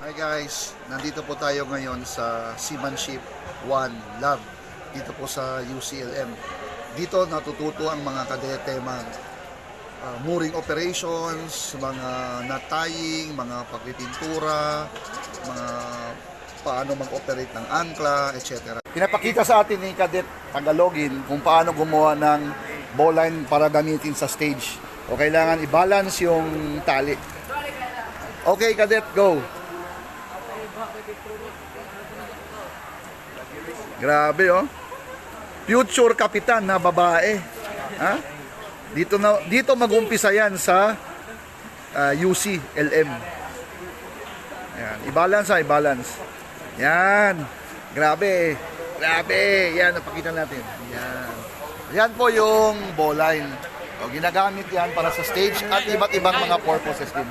Hi guys, nandito po tayo ngayon sa Seamanship 1 Lab dito po sa UCLM. Dito natututo ang mga kadete mooring operations, mga knot tying, mga pagpipintura, mga paano mag-operate ng angkla, etc. Pinapakita sa atin ni Cadet Tagalogin kung paano gumawa ng bowline para gamitin sa stage. O kailangan i-balance yung tali. Okay, Cadet, go! Grabe oh. Future kapitan na babae. Ha? Dito mag-umpisa yan sa UCLM. Yan, i-balance. Yan. Grabe. Yan, napakita natin. Yan. Yan po yung bowline. O, ginagamit yan para sa stage at iba't ibang mga purposes din.